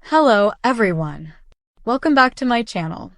Hello, everyone. Welcome back to my channel.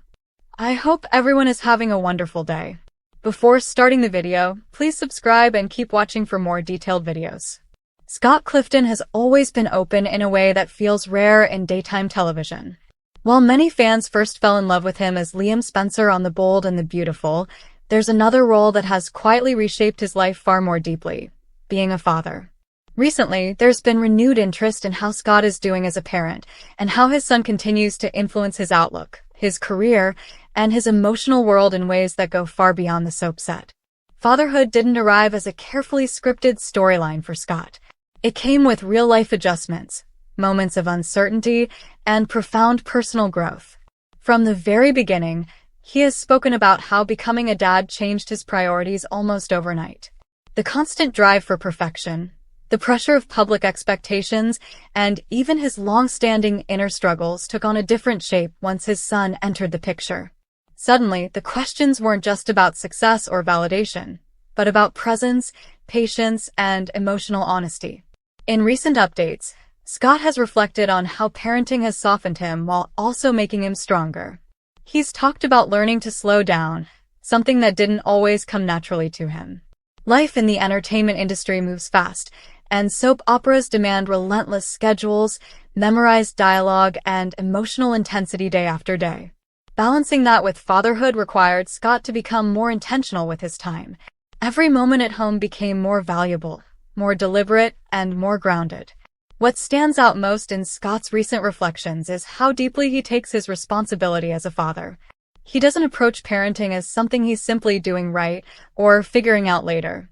I hope everyone is having a wonderful day. Before starting the video, please subscribe and keep watching for more detailed videos. Scott Clifton has always been open in a way that feels rare in daytime television. While many fans first fell in love with him as Liam Spencer on The Bold and the Beautiful, there's another role that has quietly reshaped his life far more deeply: being a father. Recently, there's been renewed interest in how Scott is doing as a parent and how his son continues to influence his outlook, his career, and his emotional world in ways that go far beyond the soap set. Fatherhood didn't arrive as a carefully scripted storyline for Scott. It came with real-life adjustments, moments of uncertainty, and profound personal growth. From the very beginning, he has spoken about how becoming a dad changed his priorities almost overnight. The constant drive for perfection, the pressure of public expectations, and even his long-standing inner struggles took on a different shape once his son entered the picture. Suddenly, the questions weren't just about success or validation, but about presence, patience, and emotional honesty. In recent updates, Scott has reflected on how parenting has softened him while also making him stronger. He's talked about learning to slow down, something that didn't always come naturally to him. Life in the entertainment industry moves fast, and soap operas demand relentless schedules, memorized dialogue, and emotional intensity day after day. Balancing that with fatherhood required Scott to become more intentional with his time. Every moment at home became more valuable, more deliberate, and more grounded. What stands out most in Scott's recent reflections is how deeply he takes his responsibility as a father. He doesn't approach parenting as something he's simply doing right or figuring out later.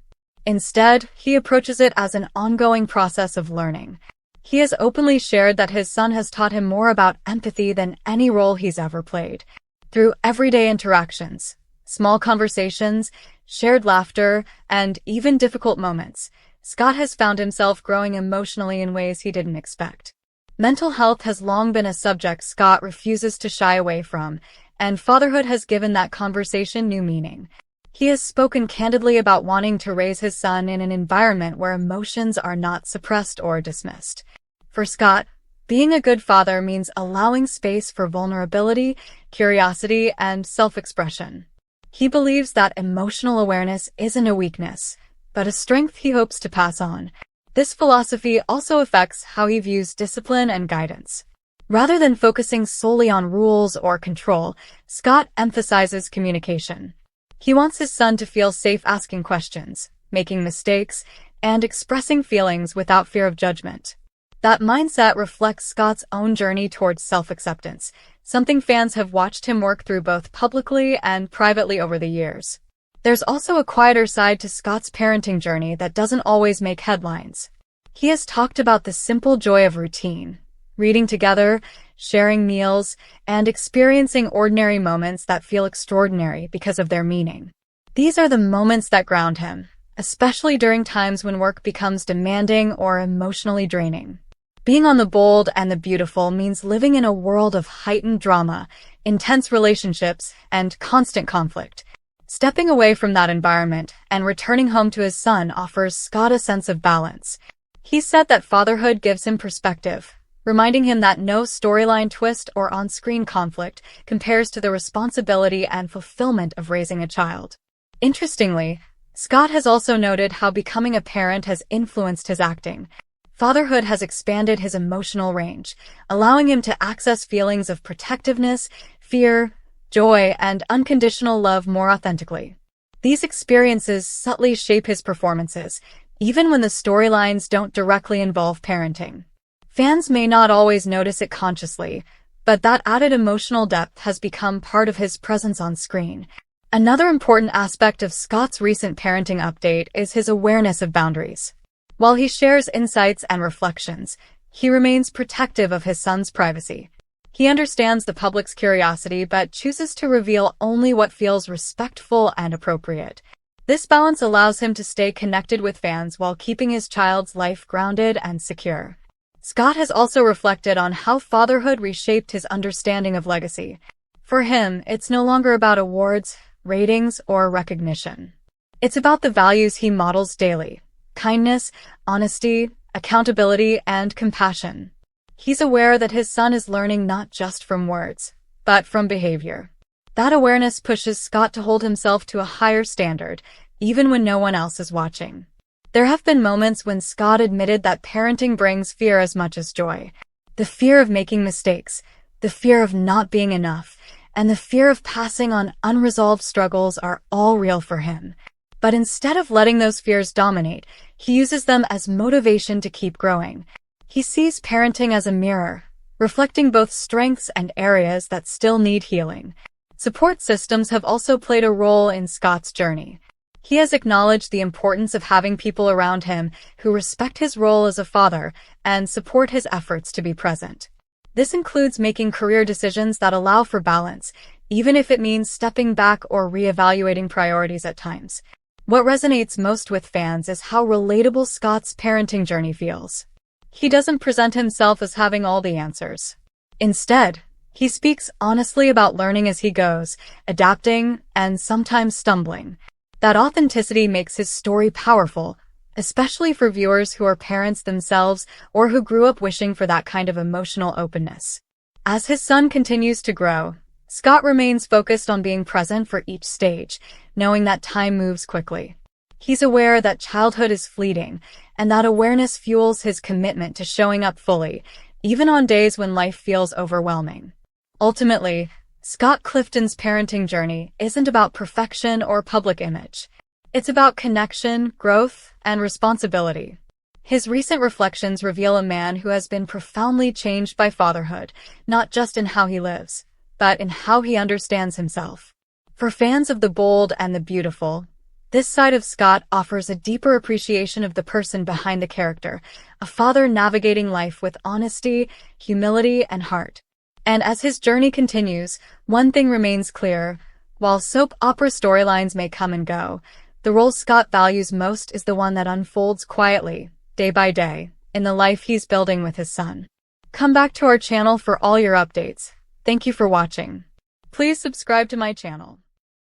Instead, he approaches it as an ongoing process of learning. He has openly shared that his son has taught him more about empathy than any role he's ever played. Through everyday interactions, small conversations, shared laughter, and even difficult moments, Scott has found himself growing emotionally in ways he didn't expect. Mental health has long been a subject Scott refuses to shy away from, and fatherhood has given that conversation new meaning. He has spoken candidly about wanting to raise his son in an environment where emotions are not suppressed or dismissed. For Scott, being a good father means allowing space for vulnerability, curiosity, and self-expression. He believes that emotional awareness isn't a weakness, but a strength he hopes to pass on. This philosophy also affects how he views discipline and guidance. Rather than focusing solely on rules or control, Scott emphasizes communication. He wants his son to feel safe asking questions, making mistakes, and expressing feelings without fear of judgment. That mindset reflects Scott's own journey towards self-acceptance, something fans have watched him work through both publicly and privately over the years. There's also a quieter side to Scott's parenting journey that doesn't always make headlines. He has talked about the simple joy of routine, reading together, sharing meals, and experiencing ordinary moments that feel extraordinary because of their meaning. These are the moments that ground him, especially during times when work becomes demanding or emotionally draining. Being on The Bold and the Beautiful means living in a world of heightened drama, intense relationships, and constant conflict. Stepping away from that environment and returning home to his son offers Scott a sense of balance. He said that fatherhood gives him perspective, reminding him that no storyline twist or on-screen conflict compares to the responsibility and fulfillment of raising a child. Interestingly, Scott has also noted how becoming a parent has influenced his acting. Fatherhood has expanded his emotional range, allowing him to access feelings of protectiveness, fear, joy, and unconditional love more authentically. These experiences subtly shape his performances, even when the storylines don't directly involve parenting. Fans may not always notice it consciously, but that added emotional depth has become part of his presence on screen. Another important aspect of Scott's recent parenting update is his awareness of boundaries. While he shares insights and reflections, he remains protective of his son's privacy. He understands the public's curiosity but chooses to reveal only what feels respectful and appropriate. This balance allows him to stay connected with fans while keeping his child's life grounded and secure. Scott has also reflected on how fatherhood reshaped his understanding of legacy. For him, it's no longer about awards, ratings, or recognition. It's about the values he models daily: kindness, honesty, accountability, and compassion. He's aware that his son is learning not just from words, but from behavior. That awareness pushes Scott to hold himself to a higher standard, even when no one else is watching. There have been moments when Scott admitted that parenting brings fear as much as joy. The fear of making mistakes, the fear of not being enough, and the fear of passing on unresolved struggles are all real for him. But instead of letting those fears dominate, he uses them as motivation to keep growing. He sees parenting as a mirror, reflecting both strengths and areas that still need healing. Support systems have also played a role in Scott's journey. He has acknowledged the importance of having people around him who respect his role as a father and support his efforts to be present. This includes making career decisions that allow for balance, even if it means stepping back or reevaluating priorities at times. What resonates most with fans is how relatable Scott's parenting journey feels. He doesn't present himself as having all the answers. Instead, he speaks honestly about learning as he goes, adapting, and sometimes stumbling. That authenticity makes his story powerful, especially for viewers who are parents themselves or who grew up wishing for that kind of emotional openness. As his son continues to grow, Scott remains focused on being present for each stage, knowing that time moves quickly. He's aware that childhood is fleeting, and that awareness fuels his commitment to showing up fully, even on days when life feels overwhelming. Ultimately, Scott Clifton's parenting journey isn't about perfection or public image. It's about connection, growth, and responsibility. His recent reflections reveal a man who has been profoundly changed by fatherhood, not just in how he lives, but in how he understands himself. For fans of the bold and the beautiful, this side of Scott offers a deeper appreciation of the person behind the character, a father navigating life with honesty, humility, and heart. And as his journey continues, one thing remains clear. While soap opera storylines may come and go, the role Scott values most is the one that unfolds quietly, day by day, in the life he's building with his son. Come back to our channel for all your updates. Thank you for watching. Please subscribe to my channel.